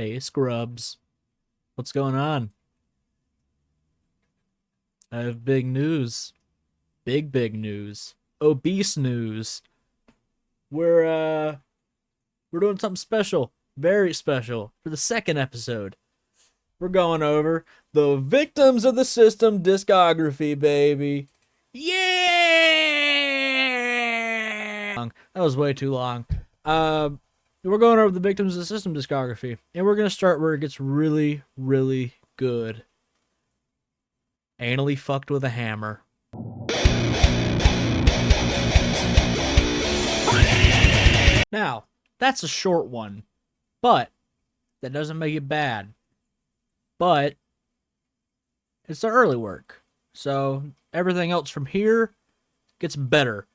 Hey, Scrubs. What's going on? I have big news. Big news. Obese news. We're uh we're doing something special. Very special for the second episode. We're going over the Victims of the System discography, baby. Yeah! That was way too long. We're going over the Victims of the System discography, and we're gonna start where it gets really good. Anally fucked with a hammer. Now, that's a short one, but that doesn't make it bad. But it's the early work. So everything else from here gets better.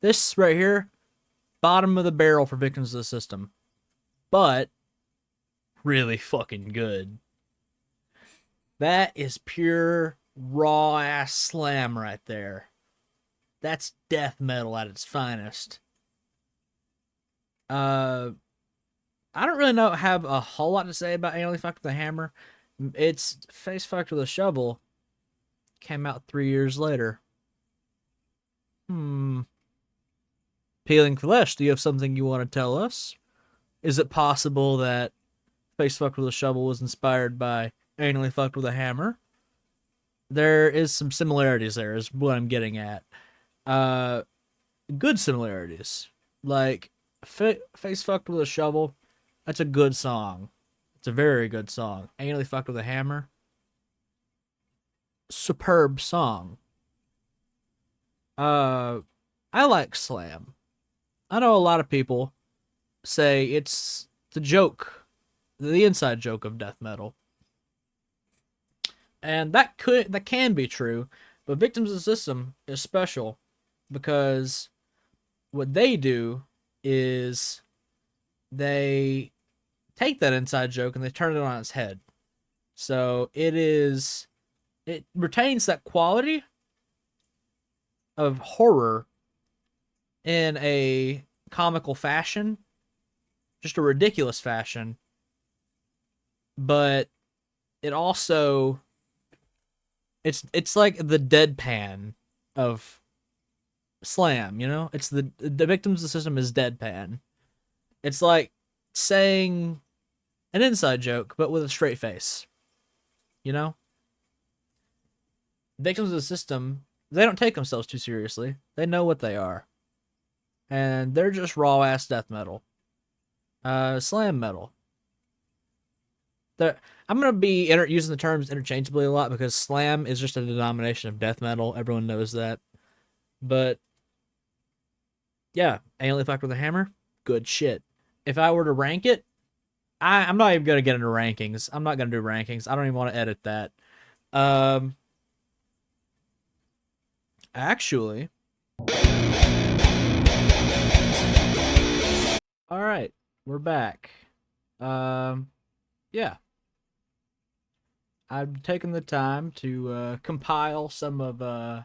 This right here, bottom of the barrel for Victims of the System. But really fucking good. That is pure raw ass slam right there. That's death metal at its finest. I don't really have a whole lot to say about Anally Fucked with a Hammer. It's Face Fucked with a Shovel. Came out 3 years later. Peeling Flesh, do you have something you want to tell us? Is it possible that Face Fucked with a Shovel was inspired by Anally Fucked with a Hammer? There is some similarities there, is what I'm getting at. Good similarities. Like, Face Fucked with a Shovel, that's a good song. It's a very good song. Anally Fucked with a Hammer, superb song. I like Slam. I know a lot of people say it's the joke, the inside joke of death metal. And that can be true, but Victims of the System is special because what they do is they take that inside joke and they turn it on its head. So it retains that quality of horror in a comical fashion, just a ridiculous fashion, but it also it's like the deadpan of Slam, you know? It's the Victims of the System is deadpan. It's like saying an inside joke, but with a straight face. You know? Victims of the System, they don't take themselves too seriously. They know what they are. And they're just raw ass death metal. Slam metal. I'm going to be using the terms interchangeably a lot because slam is just a denomination of death metal. Everyone knows that. But yeah, Anally Fucked with a Hammer, good shit. If I were to rank it, I'm not even going to get into rankings. I'm not going to do rankings. I don't even want to edit that. Actually, all right, we're back. Yeah. I've taken the time to compile some of the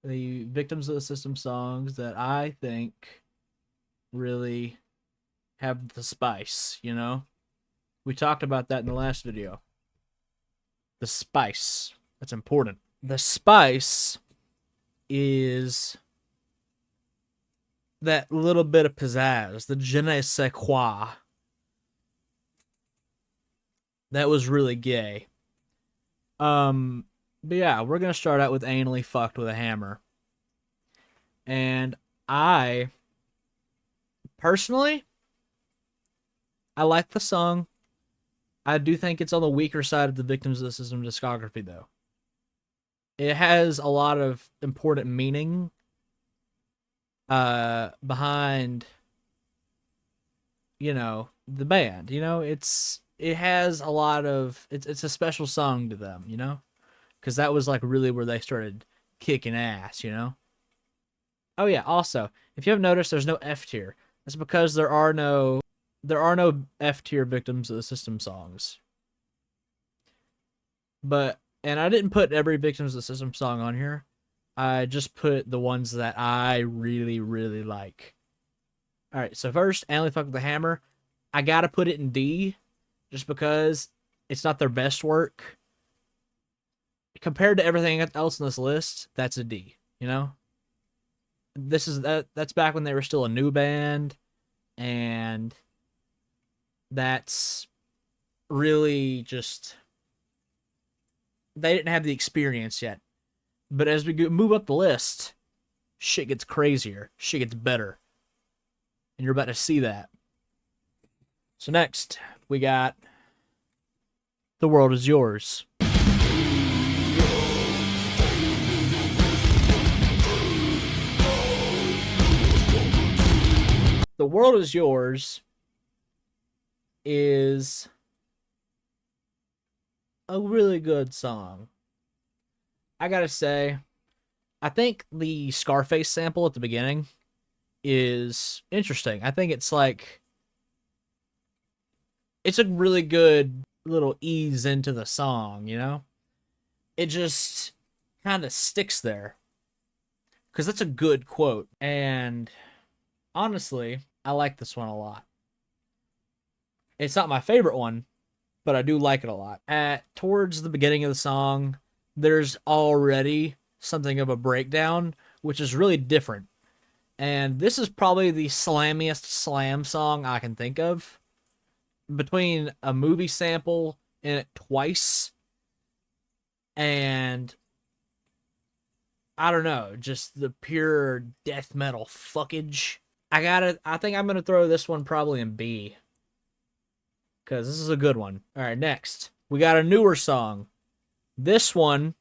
Victims of the System songs that I think really have the spice, you know? We talked about that in the last video. The spice. That's important. The spice is that little bit of pizzazz, the je ne sais quoi. That was really gay. But yeah, we're gonna start out with Anally Fucked with a Hammer. And I personally I like the song. I do think it's on the weaker side of the Victims of the System discography though. It has a lot of important meaning behind the band. It has a lot of it's a special song to them, because that was like really where they started kicking ass. Oh yeah, also, if you haven't noticed, there's no F tier. That's because there are no F tier Victims of the System songs. And I didn't put every Victims of the System song on here. I just put the ones that I really like. All right, so first, Anally Fucked with the Hammer. I gotta put it in D just because it's not their best work. Compared to everything else on this list, that's a D, you know? That's back when they were still a new band, and that's really just, they didn't have the experience yet. But as we move up the list, shit gets crazier, shit gets better, and you're about to see that. So next, we got The World Is Yours. The World Is Yours is a really good song. I gotta say, I think the Scarface sample at the beginning is interesting. I think it's like, it's a really good little ease into the song, you know? It just kind of sticks there. Because that's a good quote. And honestly, I like this one a lot. It's not my favorite one, but I do like it a lot. Towards the beginning of the song, there's already something of a breakdown, which is really different. And this is probably the slammiest slam song I can think of. Between a movie sample in it twice and, I don't know, just the pure death metal fuckage. I think I'm gonna throw this one probably in B, because this is a good one. All right, next we got a newer song. This one,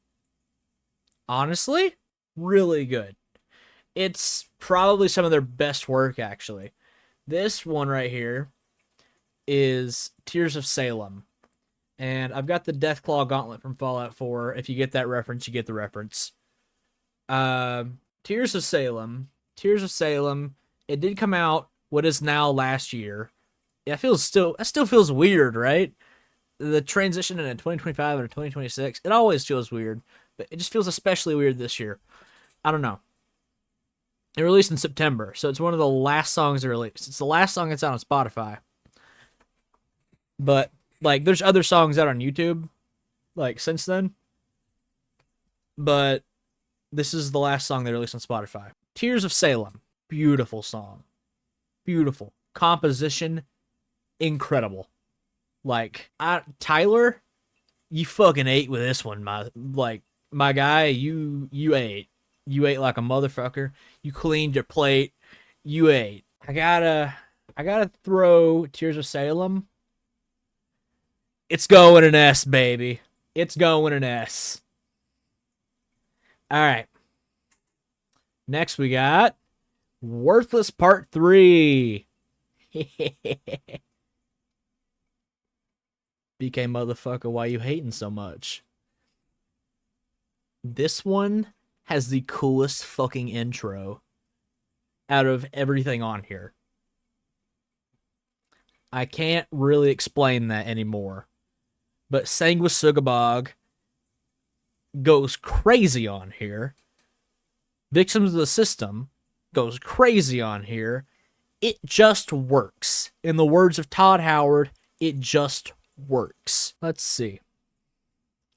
honestly, really good. It's probably some of their best work, actually. This one right here is Tears of Salem. And I've got the Deathclaw Gauntlet from Fallout 4. If you get that reference, you get the reference. Tears of Salem. It did come out what is now last year. Yeah, that still feels weird, right? The transition into 2025 and 2026, it always feels weird, but it just feels especially weird this year. I don't know. It released in September, so it's one of the last songs they released. It's the last song that's out on Spotify. But, like, there's other songs out on YouTube, like, since then. But this is the last song they released on Spotify. Tears of Salem. Beautiful song. Beautiful. Composition. Incredible. Like, Tyler, you fucking ate with this one, my guy, you ate. You ate like a motherfucker. You cleaned your plate. You ate. I gotta throw Tears of Salem. It's going an S, baby. It's going an S. All right. Next we got Worthless Part 3. BK motherfucker, why you hating so much? This one has the coolest fucking intro out of everything on here. I can't really explain that anymore. But Sanguisugabog goes crazy on here. Victims of the System goes crazy on here. It just works. In the words of Todd Howard, it just works. Let's see.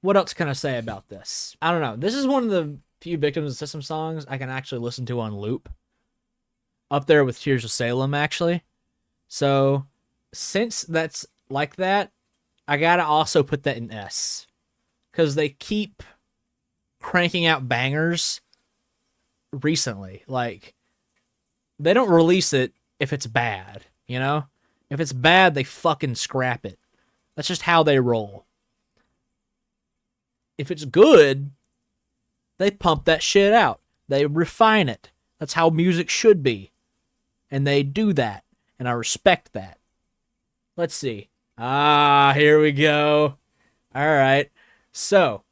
What else can I say about this? I don't know. This is one of the few Victims of the System songs I can actually listen to on loop. Up there with Tears of Salem, actually. So, since that's like that, I gotta also put that in S. Because they keep cranking out bangers recently. Like, they don't release it if it's bad, you know? If it's bad, they fucking scrap it. That's just how they roll. If it's good, they pump that shit out. They refine it. That's how music should be. And they do that. And I respect that. Let's see. Here we go. All right. So,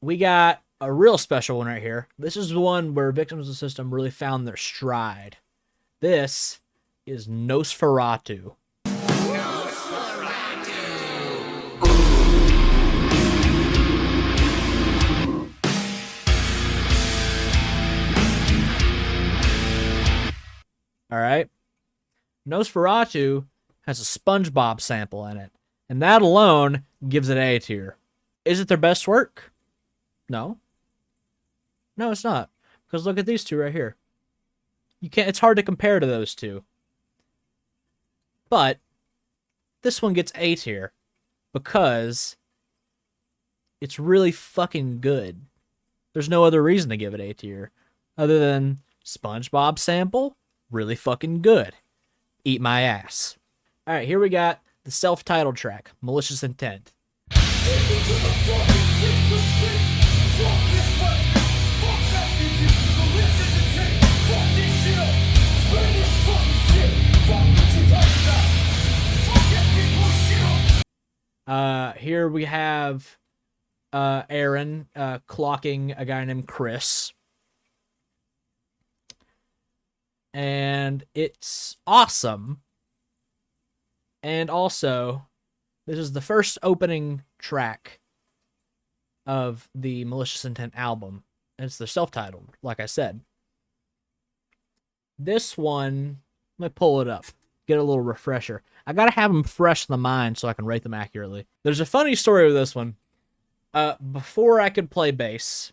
we got a real special one right here. This is the one where Victims of the System really found their stride. This is Nosferatu. All right. Nosferatu has a SpongeBob sample in it. And that alone gives it A tier. Is it their best work? No. No, it's not. Because look at these two right here. You can't, it's hard to compare to those two. But this one gets A tier because it's really fucking good. There's no other reason to give it A tier other than SpongeBob sample, really fucking good. Eat my ass. All right, here we got the self-titled track, Malicious Intent. Here we have Aaron clocking a guy named Chris. And it's awesome. And also, this is the first opening track of the Malicious Intent album. And it's the self-titled, like I said. This one, let me pull it up, get a little refresher. I gotta have them fresh in the mind so I can rate them accurately. There's a funny story with this one. Before I could play bass,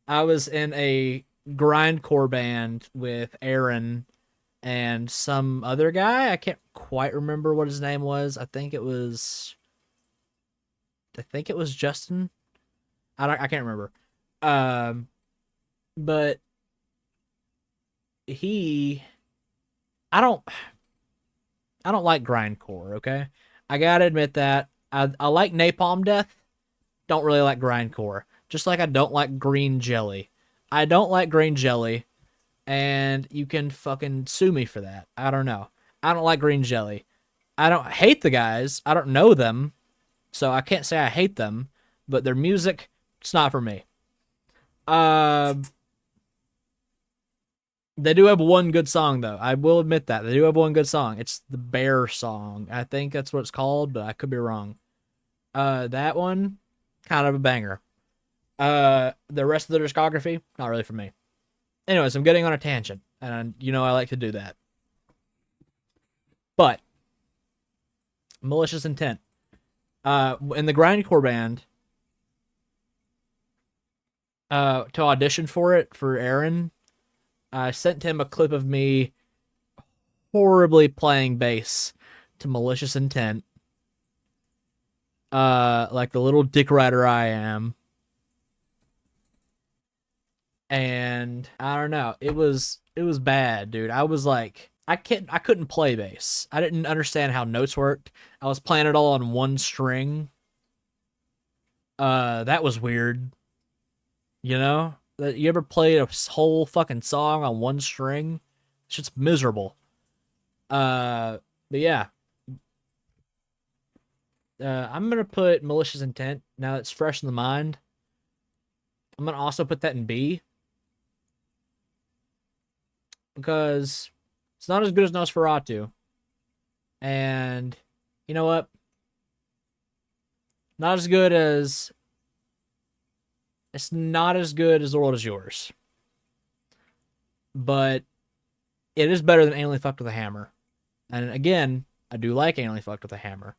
I was in a grindcore band with Aaron and some other guy. I can't quite remember what his name was. I think it was Justin. I can't remember. But I don't like grindcore, okay? I gotta admit that. I like Napalm Death. Don't really like grindcore. Just like I don't like Green Jelly. I don't like Green Jelly, and you can fucking sue me for that. I don't know. I don't like Green Jelly. I don't hate the guys. I don't know them, so I can't say I hate them, but their music, it's not for me. They do have one good song, though. I will admit that. They do have one good song. It's the Bear song. I think that's what it's called, but I could be wrong. That one, kind of a banger. The rest of the discography, not really for me. Anyways, I'm getting on a tangent, and you know I like to do that. But Malicious Intent. In the grindcore band, to audition for it for Aaron, I sent him a clip of me horribly playing bass to Malicious Intent. Like the little dick rider I am. And I don't know, it was bad, dude. I was like, I couldn't play bass. I didn't understand how notes worked. I was playing it all on one string. That was weird. You know? You ever played a whole fucking song on one string? It's just miserable. But yeah. I'm gonna put Malicious Intent, now it's fresh in the mind. I'm gonna also put that in B. Because it's not as good as Nosferatu. And you know what? It's not as good as The World Is Yours. But it is better than Anally Fucked with a Hammer. And again, I do like Anally Fucked with a Hammer.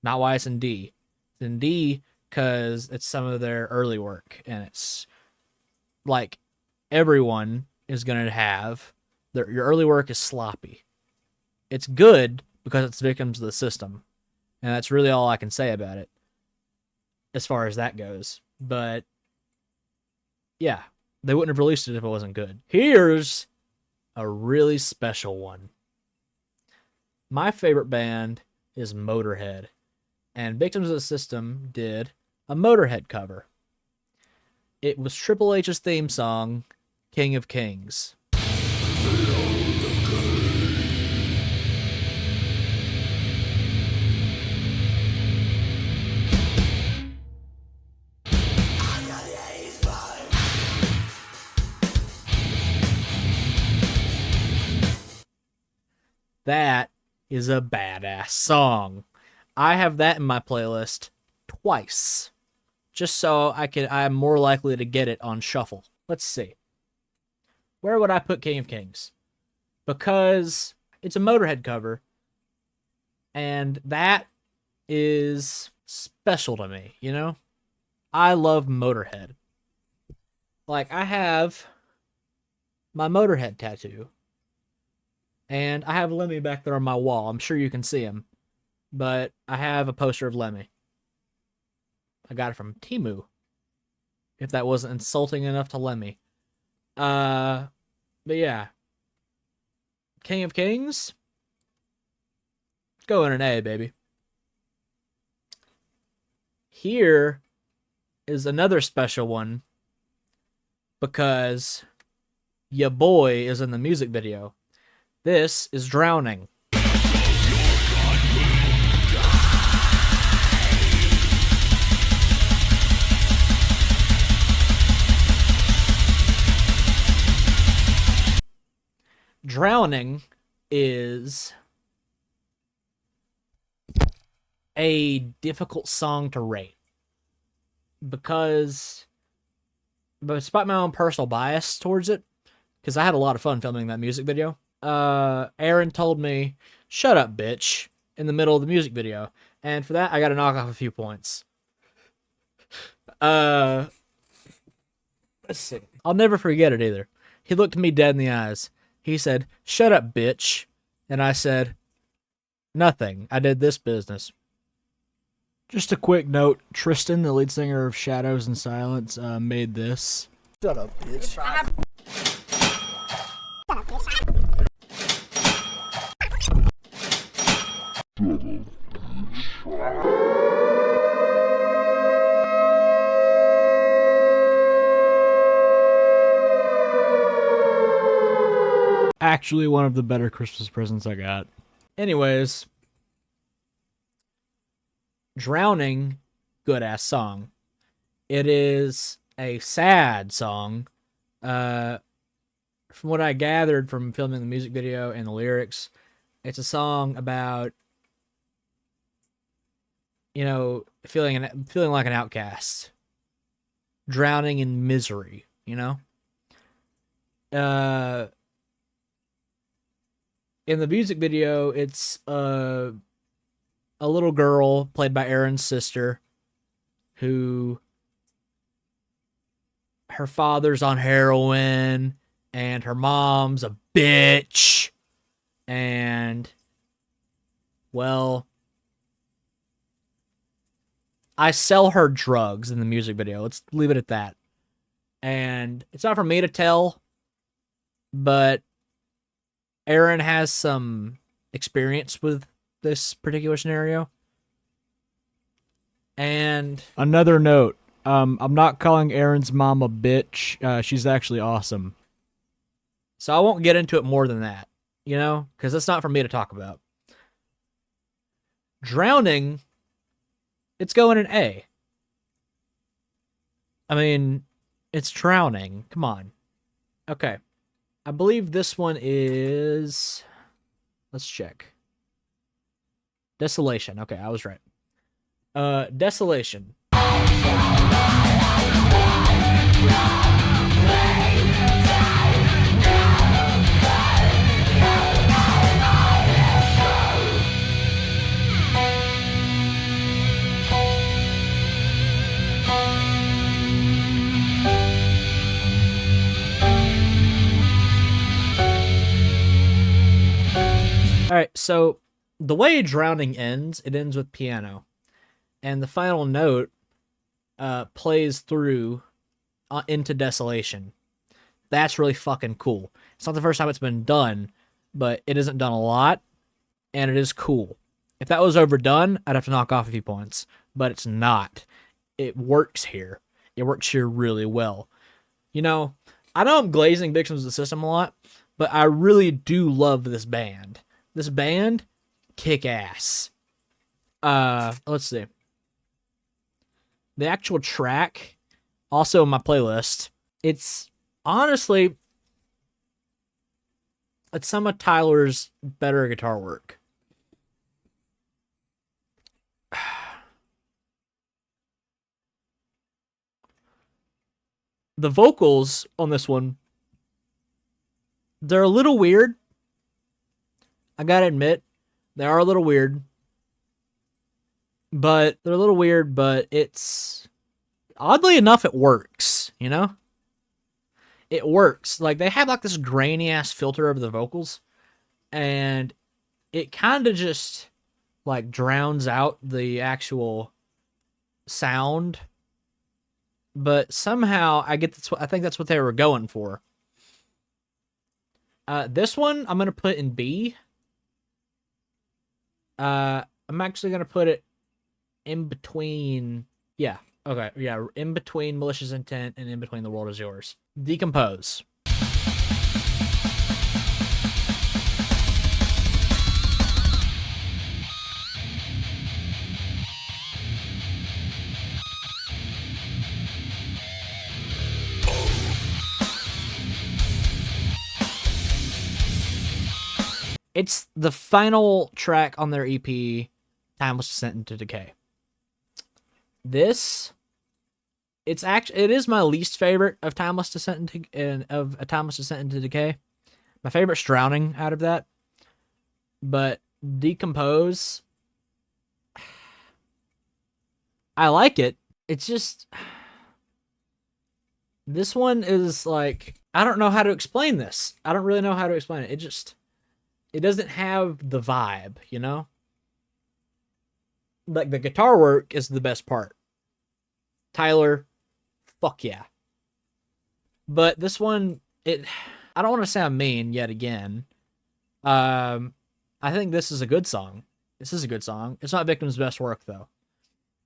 Not why it's in D. It's in D because it's some of their early work. And it's like everyone is going to have your early work is sloppy. It's good because it's victims of the system. And that's really all I can say about it as far as that goes. But yeah, they wouldn't have released it if it wasn't good. Here's a really special one. My favorite band is Motorhead. And Victims of the System did a Motorhead cover. It was Triple H's theme song, King of Kings. That is a badass song. I have that in my playlist twice. Just so I'm more likely to get it on shuffle. Let's see. Where would I put King of Kings? Because it's a Motorhead cover. And that is special to me, you know? I love Motorhead. Like, I have my Motorhead tattoo, and I have Lemmy back there on my wall. I'm sure you can see him, but I have a poster of Lemmy. I got it from Temu, if that wasn't insulting enough to Lemmy. But yeah. King of Kings, go in an A, baby. Here is another special one because ya boy is in the music video. This is Drowning. Drowning is a difficult song to rate because, but despite my own personal bias towards it, because I had a lot of fun filming that music video, Aaron told me, "Shut up, bitch," in the middle of the music video, and for that I got to knock off a few points. Let's see. I'll never forget it either. He looked me dead in the eyes. He said, "Shut up, bitch," and I said, "Nothing. I did this business." Just a quick note, Tristan, the lead singer of Shadows and Silence, made this. Shut up, bitch. Actually, one of the better Christmas presents I got. Anyways, Drowning, good ass song. It is a sad song. From what I gathered from filming the music video and the lyrics, it's a song about, you know, feeling like an outcast, drowning in misery, you know. In the music video, it's a little girl played by Aaron's sister who her father's on heroin and her mom's a bitch, and well, I sell her drugs in the music video. Let's leave it at that. And it's not for me to tell, but Aaron has some experience with this particular scenario. And another note, I'm not calling Aaron's mom a bitch. She's actually awesome. So I won't get into it more than that, you know, because that's not for me to talk about. Drowning, it's going an A. I mean, it's drowning. Come on. Okay. I believe this one is... Let's check. Desolation. Okay, I was right. Desolation. All right, so the way Drowning ends, it ends with piano. And the final note plays through into Desolation. That's really fucking cool. It's not the first time it's been done, but it isn't done a lot, and it is cool. If that was overdone, I'd have to knock off a few points, but it's not. It works here. It works here really well. You know I'm glazing victims of the system a lot, but I really do love this band. This band, kick ass. Let's see. The actual track, also in my playlist, it's honestly, it's some of Tyler's better guitar work. The vocals on this one, they're a little weird. I gotta admit, they are a little weird. but they're a little weird, but it's oddly enough, it works, you know? It works. Like, they have like this grainy ass filter over the vocals, and it kind of just like drowns out the actual sound. But somehow I get I think that's what they were going for. This one I'm gonna put in B. I'm actually gonna put it in between. Yeah. Okay. Yeah. In between Malicious Intent and in between The World Is Yours. Decompose. It's the final track on their EP, Timeless Descent into Decay. It is my least favorite of Timeless Descent into Decay. My favorite's Drowning out of that. But Decompose, I like it. It's just, this one is like, I don't know how to explain this. I don't really know how to explain it. It doesn't have the vibe, you know? Like, the guitar work is the best part. Tyler, fuck yeah. But this one, I don't want to sound mean yet again. I think this is a good song. This is a good song. It's not Victim's best work, though.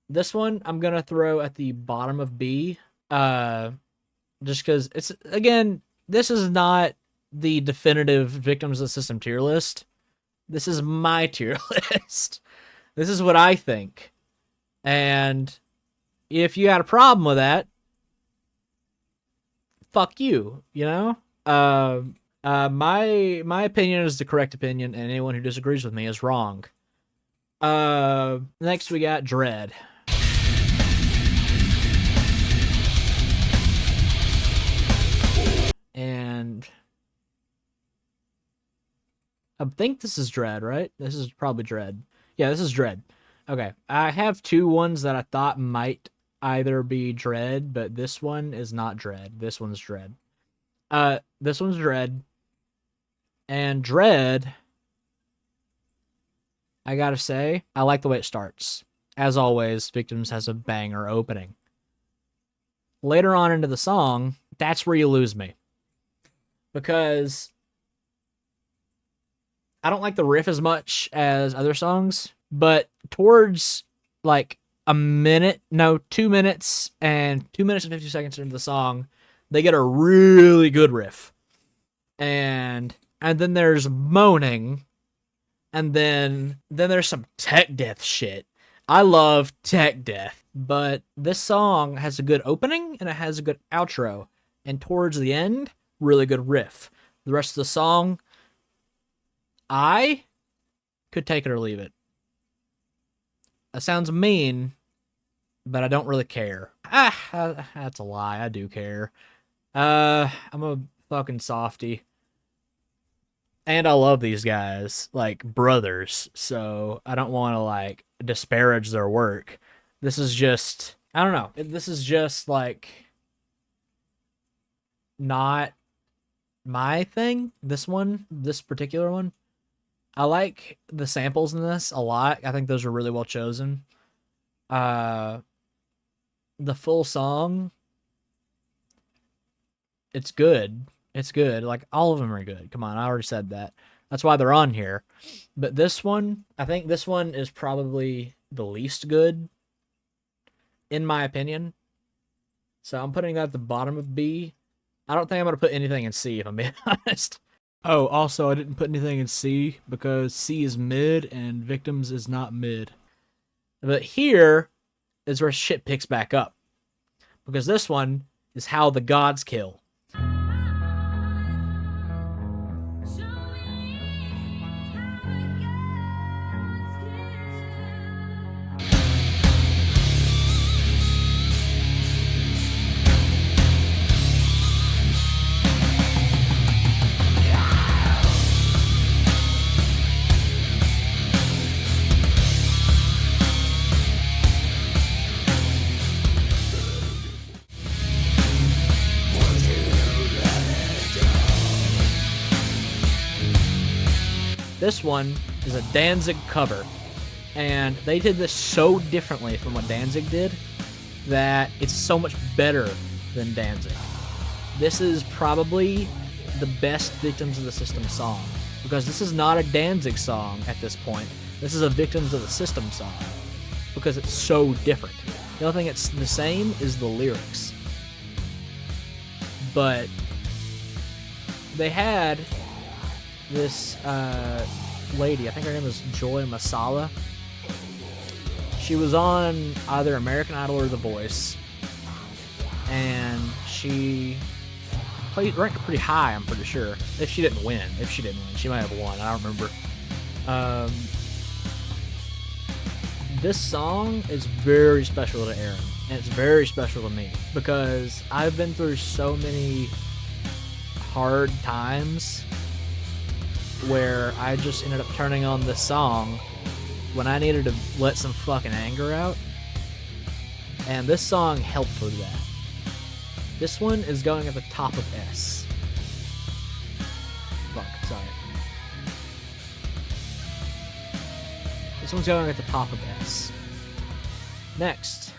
This one, I'm going to throw at the bottom of B. Just because it's, again, this is not the definitive Victims of the System tier list. This is my tier list. This is what I think. And if you had a problem with that, fuck you, you know? My opinion is the correct opinion, and anyone who disagrees with me is wrong. Next we got Dread. And I think this is Dread, right? This is probably Dread. Yeah, this is Dread. Okay, I have two ones that I thought might either be Dread, but this one is not Dread. This one's Dread. This one's Dread. And Dread, I gotta say, I like the way it starts. As always, Victims has a banger opening. Later on into the song, that's where you lose me. Because I don't like the riff as much as other songs, but towards like 2 minutes and 2 minutes and 50 seconds into the song, they get a really good riff. And then there's moaning, and then there's some tech death shit. I love tech death, but this song has a good opening and it has a good outro, and towards the end, really good riff. The rest of the song, I could take it or leave it. That sounds mean, but I don't really care. That's a lie. I do care. I'm a fucking softie. And I love these guys, like brothers, so I don't want to like disparage their work. This is just, I don't know. This is just like not my thing. This particular one. I like the samples in this a lot. I think those are really well chosen. The full song, it's good. It's good. Like, all of them are good. Come on, I already said that. That's why they're on here. But this one, I think this one is probably the least good, in my opinion. So I'm putting that at the bottom of B. I don't think I'm going to put anything in C, if I'm being honest. Oh, also, I didn't put anything in C because C is mid and Victims is not mid. But here is where shit picks back up. Because this one is How the Gods Kill. this one is a Danzig cover. And they did this so differently from what Danzig did that it's so much better than Danzig. This is probably the best Victims of the System song, because this is not a Danzig song at this point. This is a Victims of the System song, because it's so different. The only thing that's the same is the lyrics. But they had this lady, I think her name was Joy Masala. She was on either American Idol or The Voice, and she ranked pretty high, I'm pretty sure. If she didn't win, she might have won. I don't remember. This song is very special to Aaron, and it's very special to me because I've been through so many hard times where I just ended up turning on this song when I needed to let some fucking anger out, and this song helped with that. This one is going at the top of S. Fuck, sorry. This one's going at the top of S. Next,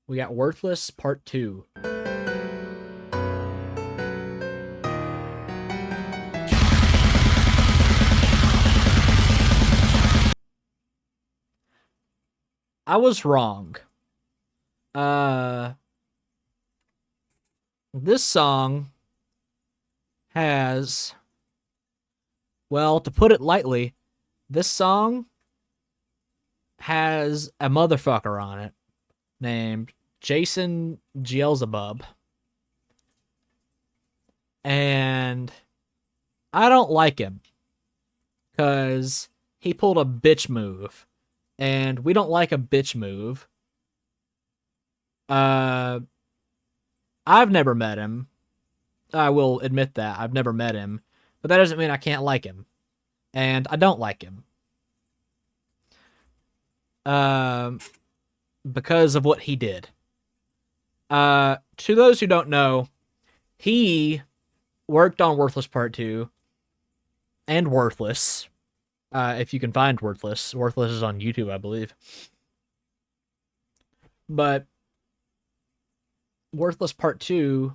we got Worthless Part 2. I was wrong. This song has, well, to put it lightly, this song has a motherfucker on it named Jason Beelzebub. And I don't like him because he pulled a bitch move. And we don't like a bitch move. I've never met him. I will admit that. I've never met him. But that doesn't mean I can't like him. And I don't like him. Because of what he did. To those who don't know, he worked on Worthless Part 2 and Worthless. If you can find Worthless. Worthless is on YouTube, I believe. But Worthless Part 2,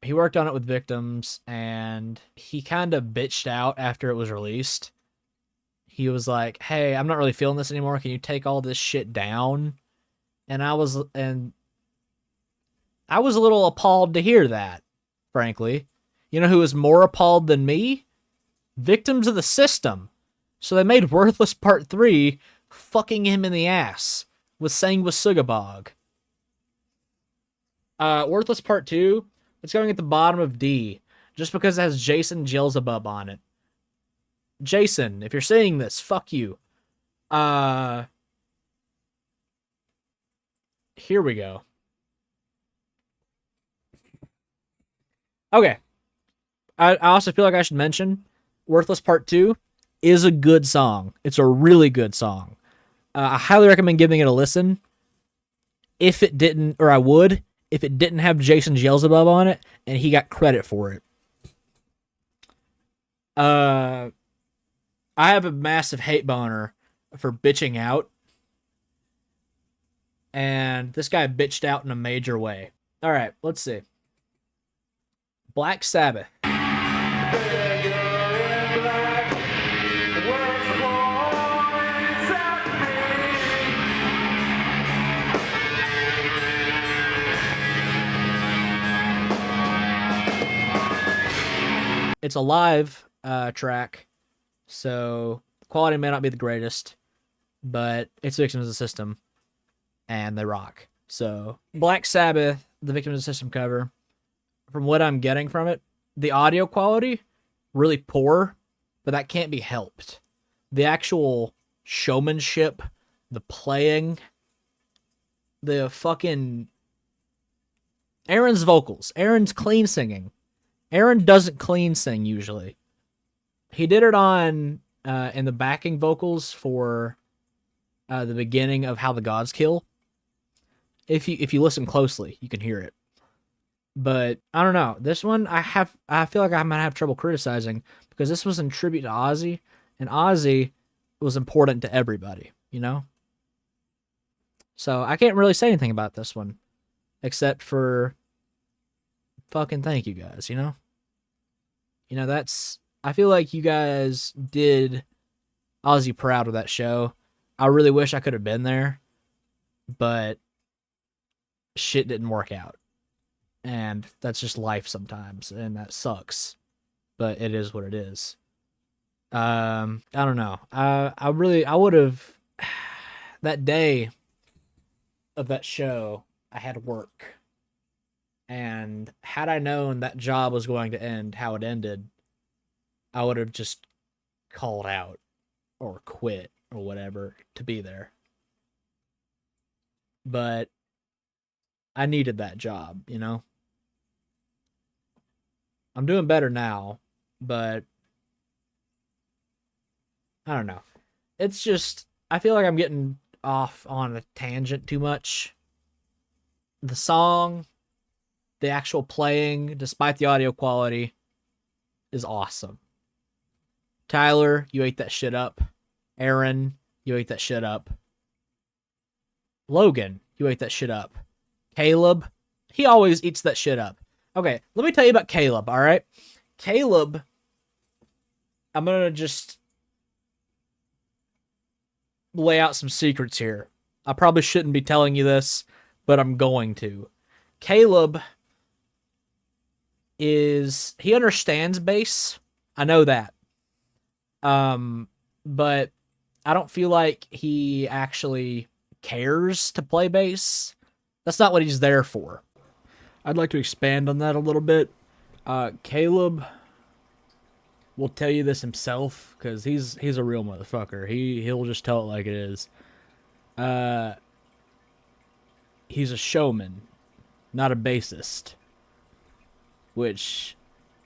he worked on it with Victims, and he kind of bitched out after it was released. He was like, hey, I'm not really feeling this anymore. Can you take all this shit down? And I was a little appalled to hear that, frankly. You know who was more appalled than me? Victims of the System. So they made Worthless Part 3 fucking him in the ass with Sangwa Sugabog. Worthless Part 2, it's going at the bottom of D, just because it has Jason Beelzebub on it. Jason, if you're seeing this, fuck you. Here we go. Okay. I also feel like I should mention Worthless Part 2 is a good song. It's a really good song. I highly recommend giving it a listen. If it didn't, or I would, if it didn't have Jason Beelzebub on it, and he got credit for it. I have a massive hate boner for bitching out. And this guy bitched out in a major way. Alright, let's see. Black Sabbath. It's a live track, so the quality may not be the greatest, but it's Victims of the System, and they rock. So, Black Sabbath, the Victims of the System cover, from what I'm getting from it, the audio quality, really poor, but that can't be helped. The actual showmanship, the playing, the fucking... Aaron's vocals, Aaron's clean singing. Aaron doesn't clean sing usually. He did it on in the backing vocals for the beginning of How the Gods Kill. If you listen closely, you can hear it. But I don't know. This one I feel like I might have trouble criticizing because this was in tribute to Ozzy, and Ozzy was important to everybody, you know? So I can't really say anything about this one, except for fucking thank you guys, you know? You know, I feel like you guys did Ozzy proud with that show. I really wish I could have been there, but shit didn't work out. And that's just life sometimes, and that sucks. But it is what it is. I don't know. I would have that day of that show, I had work. And had I known that job was going to end how it ended, I would have just called out or quit or whatever to be there. But I needed that job, you know? I'm doing better now, but I don't know. It's just, I feel like I'm getting off on a tangent too much. The song, the actual playing, despite the audio quality, is awesome. Tyler, you ate that shit up. Aaron, you ate that shit up. Logan, you ate that shit up. Caleb, he always eats that shit up. Okay, let me tell you about Caleb, all right? Caleb, I'm going to just lay out some secrets here. I probably shouldn't be telling you this, but I'm going to. Caleb he understands bass. I know that. But I don't feel like he actually cares to play bass. That's not what he's there for. I'd like to expand on that a little bit. Caleb will tell you this himself because he's a real motherfucker. He'll just tell it like it is. He's a showman, not a bassist. Which,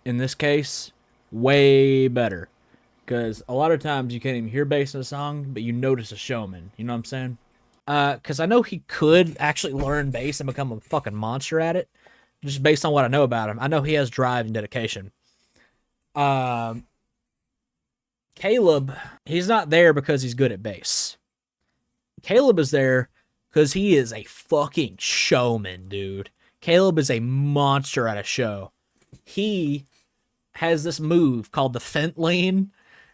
in this case, way better. Because a lot of times you can't even hear bass in a song, but you notice a showman. You know what I'm saying? Because I know he could actually learn bass and become a fucking monster at it, just based on what I know about him. I know he has drive and dedication. Caleb, he's not there because he's good at bass. Caleb is there because he is a fucking showman, dude. Caleb is a monster at a show. He has this move called the fent lean,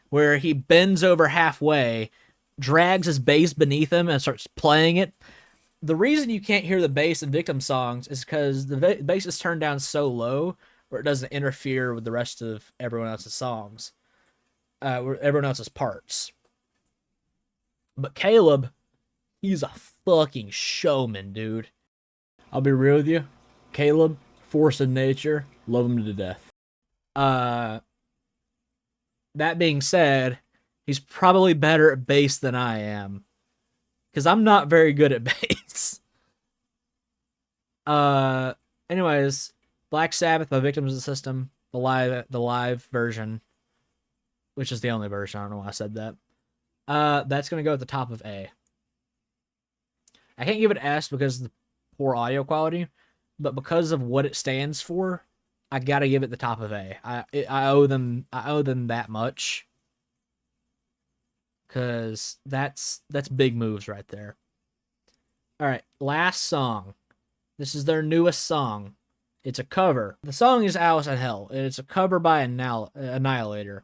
where he bends over halfway, drags his bass beneath him, and starts playing it. The reason you can't hear the bass in Victim songs is because the bass is turned down so low where it doesn't interfere with the rest of everyone else's songs, everyone else's parts. But Caleb, he's a fucking showman, dude. I'll be real with you. Caleb, force of nature, love him to death. That being said, he's probably better at bass than I am. Because I'm not very good at bass. Anyways, Black Sabbath by Victims of the System, the live version, which is the only version. I don't know why I said that. That's gonna go at the top of A. I can't give it S because of the poor audio quality, but because of what it stands for, I gotta give it the top of A. I owe them that much. Cause that's big moves right there. All right, last song. This is their newest song. It's a cover. The song is Alice in Hell, and it's a cover by Annihilator.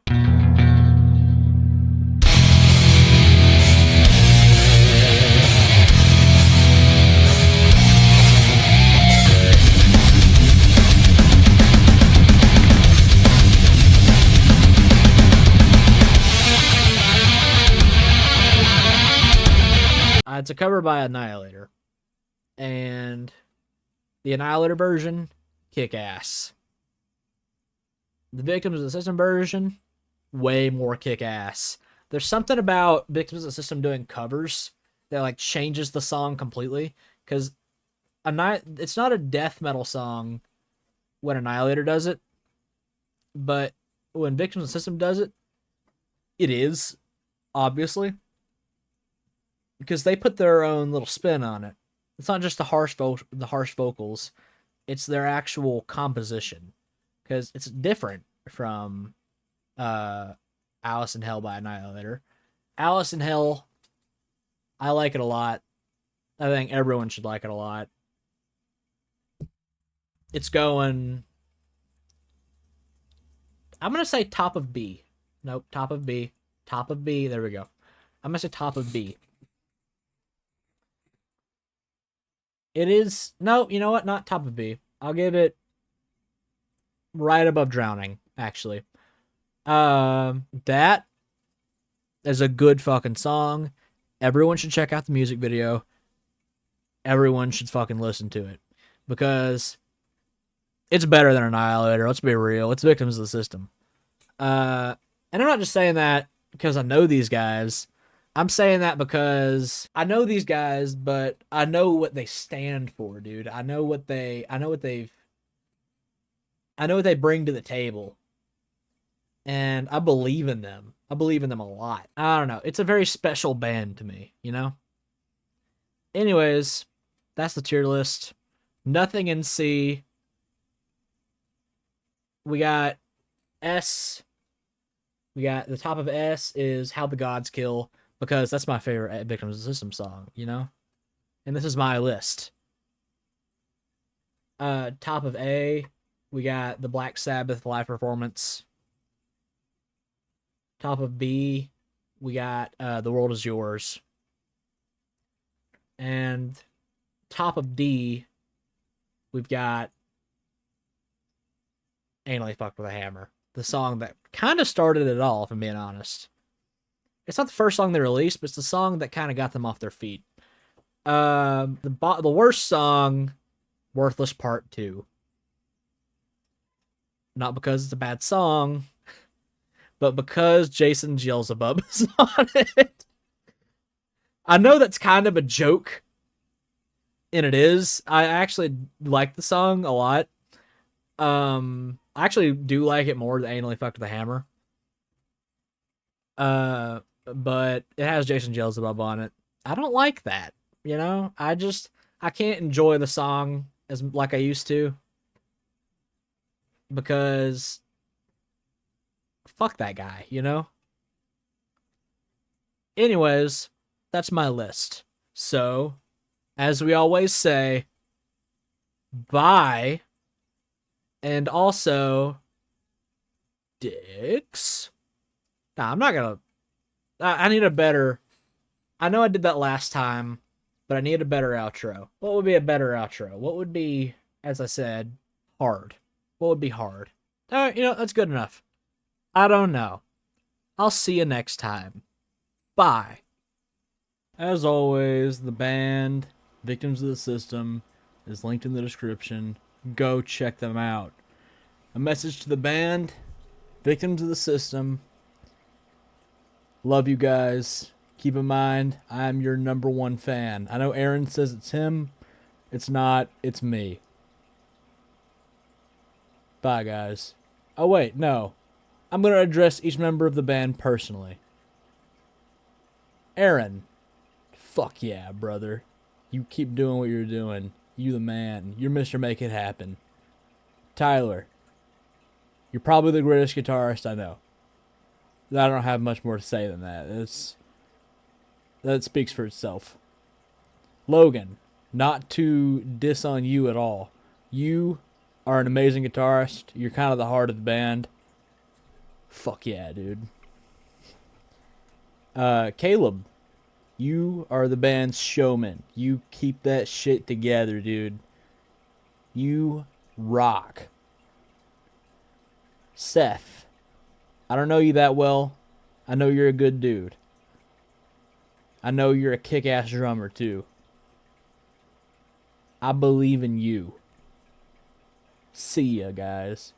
It's a cover by Annihilator. And the Annihilator version, kick ass. The Victims of the System version, way more kick ass. There's something about Victims of the System doing covers that like changes the song completely. Because it's not a death metal song when Annihilator does it. But when Victims of the System does it, it is, obviously. Because they put their own little spin on it. It's not just the harsh vocals, it's their actual composition. Because it's different from uh, Alice in Hell by Annihilator. Alice in Hell, I like it a lot. I think everyone should like it a lot. It's going. I'm gonna say top of B. Nope, top of B. Top of B. There we go. I'm gonna say top of B. It is no, you know what? Not top of B. I'll give it right above Drowning. Actually, that is a good fucking song. Everyone should check out the music video. Everyone should fucking listen to it because it's better than Annihilator. Let's be real. It's Victims of the System. And I'm not just saying that because I know these guys. I'm saying that because I know these guys, but I know what they stand for, dude. I know what they bring to the table. And I believe in them. I believe in them a lot. I don't know. It's a very special band to me, you know? Anyways, that's the tier list. Nothing in C. We got S. We got the top of S is How the Gods Kill, because that's my favorite Victims of the System song, you know? And this is my list. Top of A, we got the Black Sabbath live performance. Top of B, we got The World Is Yours. And top of D, we've got Anally Fucked with a Hammer. The song that kind of started it all, if I'm being honest. It's not the first song they released, but it's the song that kind of got them off their feet. The worst song, Worthless Part 2. Not because it's a bad song, but because Jason Beelzebub is on it. I know that's kind of a joke, and it is. I actually like the song a lot. I actually do like it more than Anally Fucked with a Hammer. But it has Jason Beelzebub on it. I don't like that, you know? I can't enjoy the song as like I used to because fuck that guy, you know? Anyways, that's my list. So, as we always say, bye. And also, dicks. Nah, I'm not gonna. I need a better. I know I did that last time, but I need a better outro. What would be a better outro? What would be, as I said, hard? What would be hard? All right, that's good enough. I don't know. I'll see you next time. Bye. As always, the band, Victims of the System, is linked in the description. Go check them out. A message to the band, Victims of the System. Love you guys. Keep in mind, I'm your #1 fan. I know Aaron says it's him. It's not. It's me. Bye, guys. Oh, wait, no. I'm going to address each member of the band personally. Aaron. Fuck yeah, brother. You keep doing what you're doing. You the man. You're Mr. Make It Happen. Tyler. You're probably the greatest guitarist I know. I don't have much more to say than that. That speaks for itself. Logan. Not to diss on you at all. You are an amazing guitarist. You're kind of the heart of the band. Fuck yeah, dude. Caleb. You are the band's showman. You keep that shit together, dude. You rock. Seth. I don't know you that well. I know you're a good dude. I know you're a kick-ass drummer, too. I believe in you. See ya, guys.